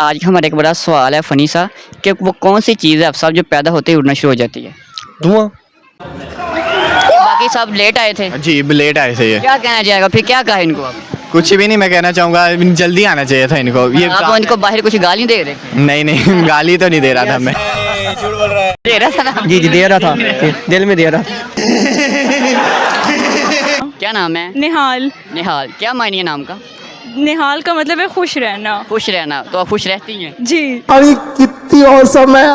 आज का हमारा एक बड़ा सवाल है फनी सा कि वो कौन सी चीज़ है अफसर जो पैदा होते ही उड़ना शुरू हो जाती है। धुआं। बाकी सब लेट आए थे, जी लेट आए थे ये। क्या कहना चाहेगा फिर, क्या कहा इनको आप? कुछ भी नहीं, मैं कहना चाहूँगा जल्दी आना चाहिए था इनको। ये आप तो इनको बाहर कुछ गाली दे रहे थे? नहीं नहीं गाली तो नहीं दे रहा था मैं। दे रहा था ना? जी दे रहा था, दिल में दे रहा था। क्या नाम है? निहाल। निहाल। क्या मायने है नाम का? निहाल का मतलब है खुश रहना। खुश रहना। तो आप खुश रहती हैं? जी। अरे कितनी औसम है।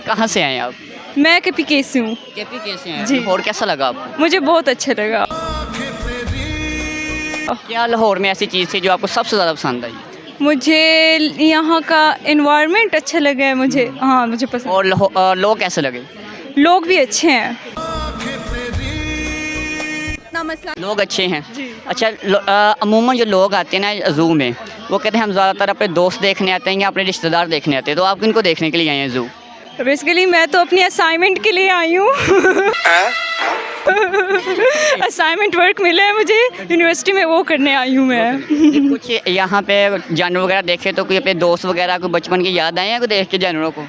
कहाँ से आए आप? मैं KPK से हूँ। केपी कैसे हैं जी। और कैसा लगा आपको? मुझे बहुत अच्छा लगा। क्या लाहौर में ऐसी चीज़ थी जो आपको सबसे ज़्यादा पसंद आई? मुझे यहाँ का एनवायरनमेंट अच्छा लगा है मुझे। हाँ मुझे पसंद। और लोग कैसे लगे? लोग भी अच्छे हैं। लोग अच्छे हैं। जी। अच्छा, अमूमन जो लोग आते हैं ना ज़ू में, वो कहते हैं हम ज़्यादातर अपने दोस्त देखने आते हैं या अपने रिश्तेदार देखने आते हैं, तो आप किनको देखने के लिए आए हैं ज़ू? बेसिकली मैं तो अपनी असाइनमेंट के लिए आई हूँ। असाइनमेंट वर्क मिला है मुझे यूनिवर्सिटी में, वो करने आई हूँ मैं। कुछ यहाँ पे जानवर वगैरह देखे तो कोई अपने दोस्त वगैरह को बचपन की याद आए हैं को देख के जानवरों को?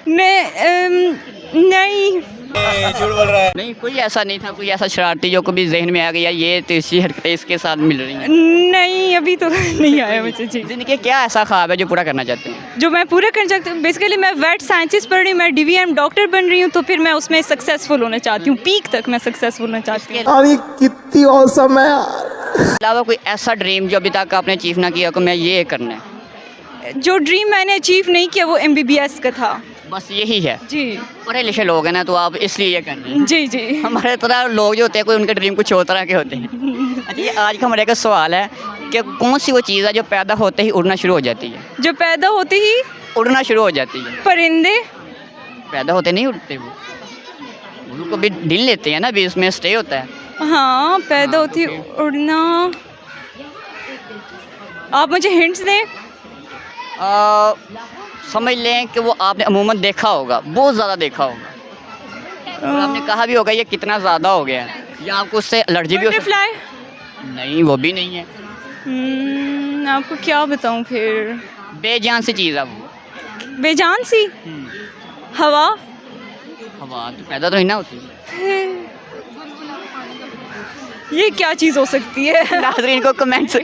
नहीं। नहीं, कोई ऐसा नहीं था, कोई ऐसा शरारती जो कभी जहन में आ गया ये तो इसी हरकतें इसके साथ मिल रही हैं? नहीं अभी तो नहीं आया मुझे। जी। जिनके क्या ऐसा ख्वाब है जो पूरा करना चाहते हैं? जो मैं पूरा करना चाहती हूँ, बेसिकली मैं वेट साइंसिस पढ़ रही हूँ, मैं DVM डॉक्टर बन रही हूँ, तो फिर मैं उसमें सक्सेसफुल होना चाहती हूँ, पीक तक मैं सक्सेसफुल होना चाहती हूँ। अरे कितनी औसम है। अलावा कोई ऐसा ड्रीम जो अभी तक आपने अचीव ना किया कि मैं ये करना है? जो ड्रीम मैंने अचीव नहीं किया वो MBBS का था। बस यही है? जी पढ़े लिखे लोग हैं ना, तो आप इसलिए ये कर रहे हैं। जी जी। हमारे तरह लोग जो होते हैं कोई उनके ड्रीम कुछ और तरह के होते हैं। अच्छा, ये आज का हमारे का सवाल है कि कौन सी वो चीज़ है जो पैदा होते ही उड़ना शुरू हो जाती है? जो पैदा होते ही उड़ना शुरू हो जाती है। परिंदे। पैदा होते नहीं उड़ते वो उनको भी ढील लेते हैं ना, भी उसमें स्टे होता है। हाँ पैदा होती ही उड़ना। आप मुझे हिंट्स दें। समझ लें कि वो आपने अमूमन देखा होगा, बहुत ज़्यादा देखा होगा, और आपने कहा भी होगा ये कितना ज़्यादा हो गया है, या आपको उससे एलर्जी भी हो सकती बटरफ्लाई। है? नहीं, वो भी नहीं है। आपको क्या बताऊँ फिर। बेजान सी चीज़ है वो। बेजान सी। हवा। हवा तो पैदा तो नहीं ना होती। ये क्या चीज़ हो सकती है। नाज़रीन को कमेंट्स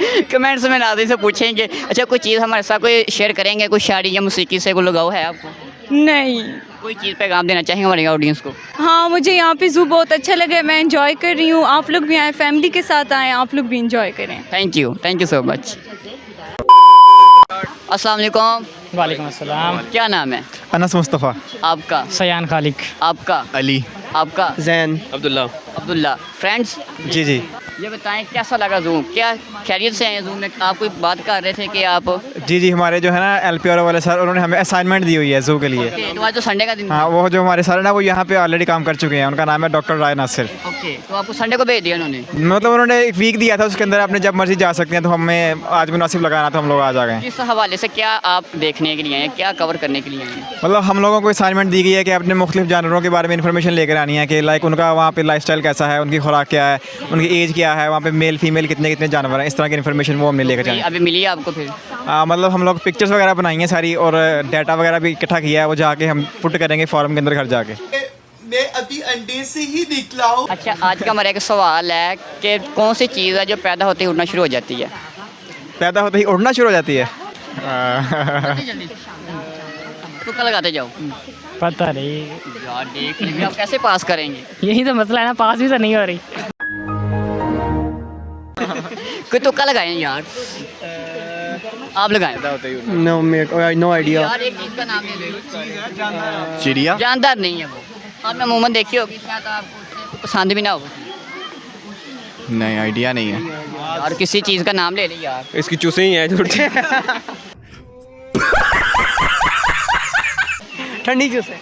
में नाज़रीन से पूछेंगे। अच्छा, कोई चीज़ हमारे साथ कोई शेयर करेंगे, कोई शायरी या मौसीकी से कोई लगाव है आपको? नहीं। कोई चीज़ पैगाम देना चाहेंगे हमारे ऑडियंस को? हाँ मुझे यहाँ पे ज़ू बहुत अच्छा लगा, मैं एंजॉय कर रही हूँ। आप लोग भी आए, फैमिली के साथ आएँ, आप लोग भी एंजॉय करें। Thank you so much. अस्सलाम वालेकुम। वालेकुम अस्सलाम। क्या नाम है अनस मुस्तफ़ा। आपका? सयान खालिक। आपका? अली। आपका? जैन। अब्दुल्ला। फ्रेंड्स, जी जी ये बताएं कैसा लगा ज़ू? क्या खैरियत से आए ज़ू में? आप कोई बात कर रहे थे कि आप जी जी हमारे जो है ना LPR वाले सर, उन्होंने हमें असाइनमेंट दी हुई है ज़ू के लिए। ओके, तो आज तो संडे का दिन था। हाँ, वो जो हमारे सर है ना वो यहाँ पे ऑलरेडी काम कर चुके हैं। उनका नाम है डॉक्टर राय नासिर। ओके, तो आपको संडे को भेज दिया उन्होंने? मतलब उन्होंने एक वीक दिया था, उसके अंदर आपने जब मर्जी जा सकते हैं, तो हमें आज मुनासिब लगाना तो हम लोग आज आ गए। किस हवाले से क्या आप देखने के लिए आए हैं, क्या कवर करने के लिए आए हैं? मतलब हम लोगों को असाइनमेंट दी गई है कि अपने मुख्तलिफ जानवरों के बारे में इन्फॉर्मेशन लेकर आनी है कि लाइक उनका वहाँ पे लाइफस्टाइल कैसा है, उनकी खुराक क्या है, उनकी एज क्या है, वहाँ पे मेल फीमेल कितने कितने जानवर हैं, इस तरह की इन्फॉर्मेशन वो हमने लेकर जानी है। अभी मिली है आपको फिर? मतलब हम लोग पिक्चर्स वगैरह बनाई हैं सारी, और डाटा वगैरह भी इकट्ठा किया है, वो जाके हम पुट करेंगे फॉर्म के अंदर घर जाके। मैं अभी अंडे से ही निकला हूँ। अच्छा, आज का हमारा एक सवाल है कि कौन सी चीज़ है जो पैदा होते ही उड़ना शुरू हो जाती है? पैदा होते ही उड़ना शुरू हो जाती है। जल्दी तो कल लगाते जाओ पता नहीं, यार, देख लीजिए आप कैसे पास करेंगे। यही तो मसला है ना, पास भी तो नहीं हो रही। कोई तुक्का लगाएं यार, आप लगाएं। नो मेरे नो आइडिया। यार एक चीज़ का नाम ले लो। चिड़िया। जानदार नहीं है वो, आपने अमूमन देखी होगी, शायद आपको उससे पसंद भी ना हो। नहीं, आइडिया नहीं है यार किसी चीज़ का नाम ले ली यार। इसकी चूसे ही है। ठंडी चूसे।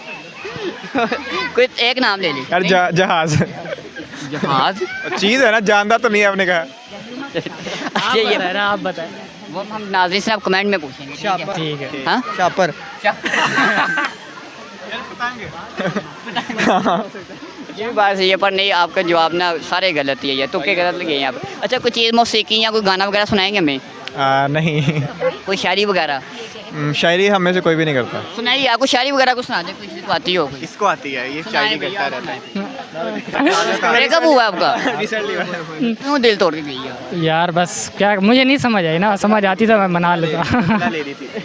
कोई एक नाम ले ली। यार। जहाज। जहाज। चीज़ है ना, जानदार तो नहीं है आपने कहा। अच्छा, ये आप बताएं। वो हम नाज़रीन से आप कमेंट में पूछेंगे, ठीक है? ठीक है। हाँ? शापर। ये भी बात सही है, पर नहीं, आपका जवाब ना सारे गलत ही है, तुक्के गलत लगे हैं यहाँ पर। अच्छा, कोई चीज़ मौसीकी या कोई गाना वगैरह सुनाएंगे हमें? नहीं कोई शायरी वगैरह शायरी हम में से कोई भी नहीं करता। सुनाइए, आपको शायरी वगैरह को सुना दे, कुछ को आती हो कोई? इसको आती है, ये शायरी करता रहता है। ब्रेकअप हुआ आपका? क्यों दिल तोड़ के गई है? यार बस क्या, मुझे नहीं समझ आई ना, समझ आती तो मैं मना लेता।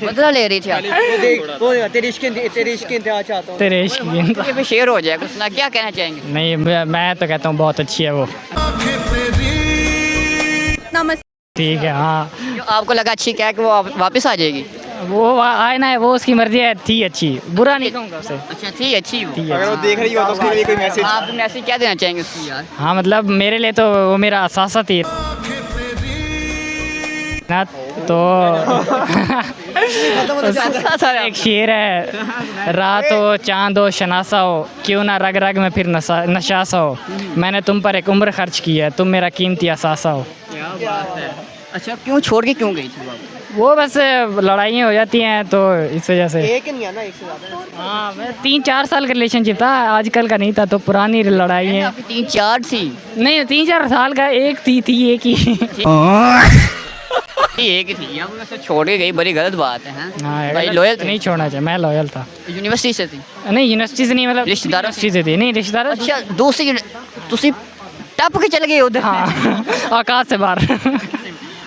बदला ले रही थी आप? तेरे इश्क इंतहा चाहता हूँ। तेरे इश्क की ये भी शेर हो जाए, कुछ सुना, क्या कहना चाहेंगे? नहीं, मैं तो कहता हूँ बहुत अच्छी है वो। ठीक है, हाँ। जो आपको लगा अच्छी, क्या है कि वो वापस आ जाएगी? वो आए ना, वो उसकी मर्जी है, थी अच्छी, बुरा नहीं कहूँगा उसे। अच्छा थी, अच्छी हो। अगर वो देख रही हो तो उसके लिए कोई मैसेज? आप मैसेज क्या देना चाहेंगे उसकी यार? हाँ मतलब मेरे लिए तो वो मेरा असासा थी ना, तो एक शेर है, रात हो चांद हो शनासा हो, क्यों ना रग रग में फिर नशासा हो, मैंने तुम पर एक उम्र खर्च की है, तुम मेरा कीमती असासा हो। क्या बात है। अच्छा, क्यों छोड़ के क्यों गई थी वो? वो बस लड़ाइयाँ हो जाती हैं तो इस वजह से। एक नहीं है ना, एक से ज्यादा। हाँ, मैं 3-4 साल का रिलेशनशिप था, आजकल का नहीं था, तो पुरानी लड़ाई है। आपकी 3-4 थी? नहीं, 3-4 साल का एक थी एक ही। एक ही थी, अब वैसे छोड़ के गई, बड़ी गलत बात है। हैं? हाँ, भाई लॉयल नहीं छोड़ना चाहिए, मैं लॉयल था। यूनिवर्सिटी से थी? नहीं, यूनिवर्सिटी से नहीं, मतलब रिश्तेदारों से थी। नहीं, रिश्तेदार। अच्छा, दूसरी तुसी टप के चले गए उधर? हाँ, आकाश से बाहर।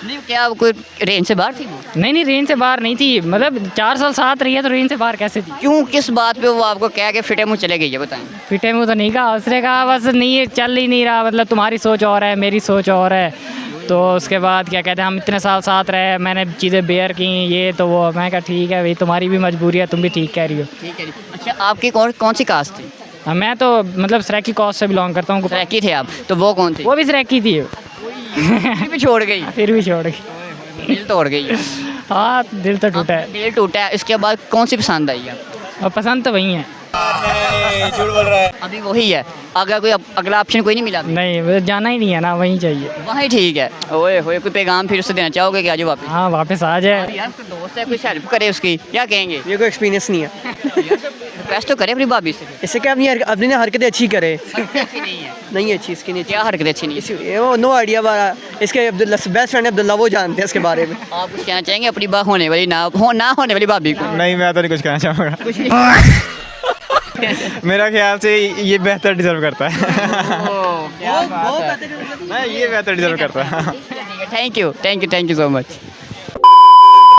नहीं, क्या वो कोई रेंज से बाहर थी वो? नहीं, रेंज से बाहर नहीं थी, मतलब 4 साल साथ रही है तो रेंज से बाहर कैसे थी? क्यों, किस बात पे वो आपको कह के फिटे मुँह चले गई है, बताएं? फिटे मुँह तो नहीं कहा, उसने कहा बस नहीं, चल ही नहीं रहा, मतलब तुम्हारी सोच और है, मेरी सोच और है। तो उसके बाद क्या कहते हैं, हम इतने साल साथ रहे, मैंने चीज़ें बेयर की, ये तो वो, मैं कहा ठीक है भाई, तुम्हारी भी मजबूरी है, तुम भी ठीक कह रही हो। ठीक है। अच्छा, आपकी कौन सी कास्ट थी? मैं तो मतलब सराकी कॉस्ट से बिलोंग करता हूँ। सराकी थे आप? तो वो कौन थी? वो भी सराकी थी। फिर भी छोड़ गई? फिर भी छोड़ गई। दिल तोड़ गई? हाँ, दिल तो टूटा है। दिल टूटा है। इसके बाद कौन सी पसंद आई आप? और पसंद तो वही है। झूठ बोल रहा है। अभी वही है? अगर कोई अगला ऑप्शन कोई नहीं मिला? नहीं, मुझे जाना ही नहीं है ना, वहीं चाहिए। वही ठीक है। ओए होए, कोई पैगाम फिर उससे देना चाहोगे कि आज वापस? हाँ, वापस आ जाए। यार उसका दोस्त है, कुछ हेल्प करे उसकी, क्या कहेंगे? ये कोई एक्सपीरियंस नहीं है। रिक्वेस्ट तो करे अपनी भाभी से। इससे क्या अपनी ना हरकतें अच्छी करे। अच्छी नहीं है? नहीं अच्छी, इसकी नहीं क्या हरकत अच्छी नहीं है? वो नो आइडिया वाला। इसके अब्दुल्ला बेस्ट फ्रेंड अब्दुल्ला, वो जानते हैं इसके बारे में। आप कुछ कहना चाहेंगे अपनी होने वाली ना होने वाली भाभी को? नहीं, मैं तो नहीं कुछ कहना चाहूँगा। मेरा ख्याल से ये बेहतर डिजर्व करता है। ये बेहतर डिजर्व करता है। Thank you so much.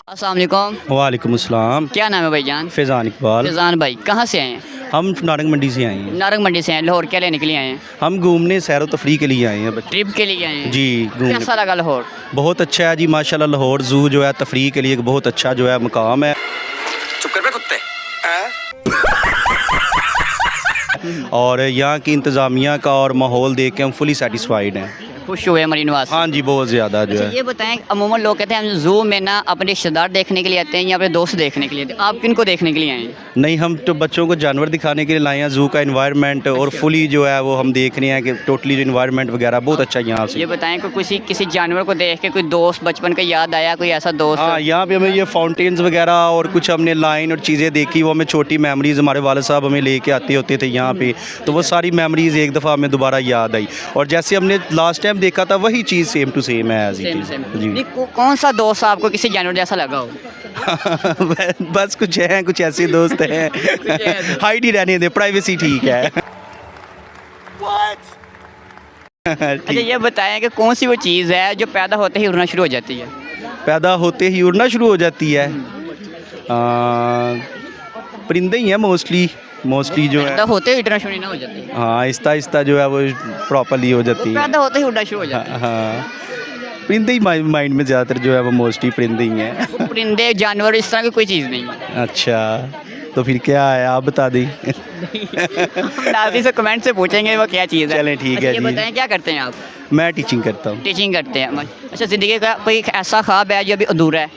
अस्सलाम वालेकुम। वालेकुम अस्सलाम। क्या नाम है भाईजान? फैज़ान इकबाल। फैज़ान भाई, कहाँ से आए हैं? हम नारंग मंडी से आए हैं। नारंग मंडी से हैं। लाहौर क्या लेने के लिए आए हैं? हम घूमने सैर व तफरी के लिए आए हैं बच्चे। ट्रिप के लिए आए हैं? जी, घूमने। कैसा लगा लाहौर? बहुत अच्छा है जी, माशाल्लाह। लाहौर ज़ू जो है तफरी के लिए एक बहुत अच्छा जो है मकाम है। चुप कर बे कुत्ते। और यहाँ की इंतज़ामिया का और माहौल देख के हम फुली सेटिस्फाइड हैं। खुश हुए हमारी नवाज? हाँ जी, बहुत ज़्यादा जो अच्छा, है। ये बताएं, अमूमन लोग कहते हैं हम जू में ना अपने रिश्तेदार देखने के लिए आते हैं या अपने दोस्त देखने के लिए आते हैं, आप किन को देखने के लिए आए हैं? नहीं, हम तो बच्चों को जानवर दिखाने के लिए लाए हैं, ज़ू का इन्वायरमेंट और फुली जो है वो हम देख रहे हैं कि टोटली जो इन्वायरमेंट वगैरह बहुत अच्छा है यहाँ से। ये बताएं कि किसी जानवर को देख के कोई दोस्त बचपन का याद आया, कोई ऐसा दोस्त? हाँ, यहाँ पे हमें ये फाउंटेन्स वगैरह और कुछ हमने लाइन और चीज़ें देखी, वो हमें छोटी मेमोरीज़ हमारे वाले साहब हमें लेके आते होते थे यहाँ पे, तो वो सारी मेमोरीज़ एक दफ़ा हमें दोबारा याद आई। और जैसे हमने लास्ट टाइम देखा था वही चीज़ सेम टू सेम है एज इट इज़ जी। नहीं, कौन सा दोस्त आपको किसी जानवर जैसा लगा हो? बस कुछ हैं, कुछ ऐसे दोस्त हैं। हाइड ही रहने दे, प्राइवेसी ठीक है। अच्छा, ये बताएं कि कौन सी वो चीज़ है जो पैदा होते ही उड़ना शुरू हो जाती है? पैदा होते ही उड़ना शुरू हो जाती है? परिंदे ही हैं मोस्टली जो है। पैदा होते ही उड़ना शुरू ना हो जाती है? हाँ, आहिस्ता आहिस्ता जो है वो प्रॉपरली हो जाती है। पैदा होते ही उड़ना शुरू हो जाती है? हाँ, परिंदे ही माइंड में ज़्यादातर जो है वो मोस्टली परिंदे ही हैं। वो परिंदे जानवर इस तरह की कोई चीज़ नहीं है? अच्छा, तो फिर क्या है, आप बता दें। नाज़रीन से कमेंट से पूछेंगे वो क्या चीज़ है। चलें, ठीक अच्छा, है ये जी। बताएं क्या करते हैं आप? मैं टीचिंग करता हूँ। टीचिंग करते हैं। अच्छा, ज़िंदगी का कोई ऐसा ख्वाब है जो अभी अधूरा है?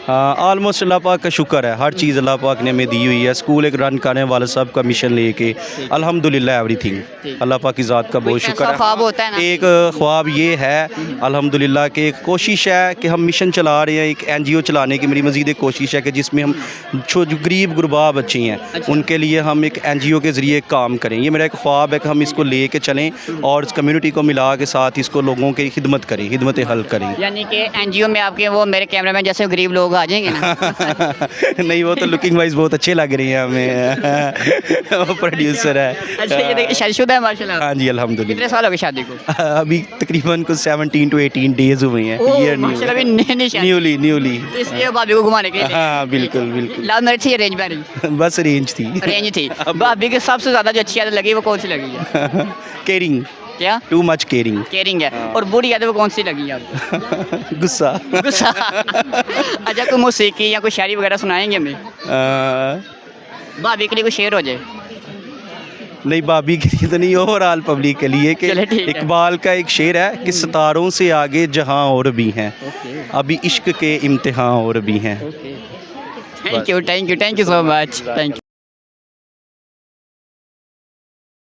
ऑलमोस्ट अल्लाह पाक का शुक्र है, हर चीज़ अल्लाह पाक ने हमें दी हुई है। स्कूल एक रन करने वाले साहब का मिशन लेके अल्हम्दुलिल्लाह एवरीथिंग अल्लाह पाक की ज़ात का बहुत शुक्र ऐसा है। ख्वाब होता है ना एक ख्वाब ये है अल्हम्दुलिल्लाह कि एक कोशिश है कि हम मिशन चला रहे हैं, एक NGO चलाने की मेरी मज़ीद एक कोशिश है कि जिसमें हम जो गरीब गुरबा बच्चे हैं उनके लिए हम एक NGO के ज़रिए काम करें। ये मेरा एक ख्वाब है कि हम इसको ले कर चलें और इस कम्युनिटी को मिला के साथ इसको लोगों की खिदमत करें, खिदमत हल करें। यानी कि NGO में आपके वो मेरे कैमरा में जैसे गरीब लोग आ जाएंगे ना नहीं, वो तो लुकिंग वाइज बहुत अच्छे लग रहे हैं हमें। वो प्रोड्यूसर है। अच्छा, ये देखिए शादीशुदा है माशाल्लाह। हाँ जी अल्हम्दुलिल्लाह। कितने साल हो गए शादी को? अभी तकरीबन कुछ 17 to 18 डेज हुए हैं। ओह, ईयर माशाल्लाह, अभी नई शादी। न्यूली तो इसलिए भाभी को घुमाने के लिए हाँ बिल्कुल बिल्कुल। लव मैरिज थी, अरेंज मैरिज? बस रेंज थी। अरेंज थी। भाभी की सबसे ज़्यादा जो अच्छी आदत लगी वो कौन सी लगी है? केयरिंग, क्या? Too much caring. केयरिंग है। और बुरी आदत वो कौन सी लगी है आपको? गुस्सा। गुस्सा। अच्छा, कोई मौसीकी या कोई शायरी वगैरह सुनाएंगे हमें? भाभी के लिए कोई शेर हो जाए। नहीं, भाभी के लिए तो नहीं, ओवरऑल पब्लिक के लिए कि चले ठीक है। इकबाल का एक शेर है कि सितारों से आगे जहां और भी हैं, अभी इश्क के इम्तिहान और भी हैं। Thank you so much, thank you.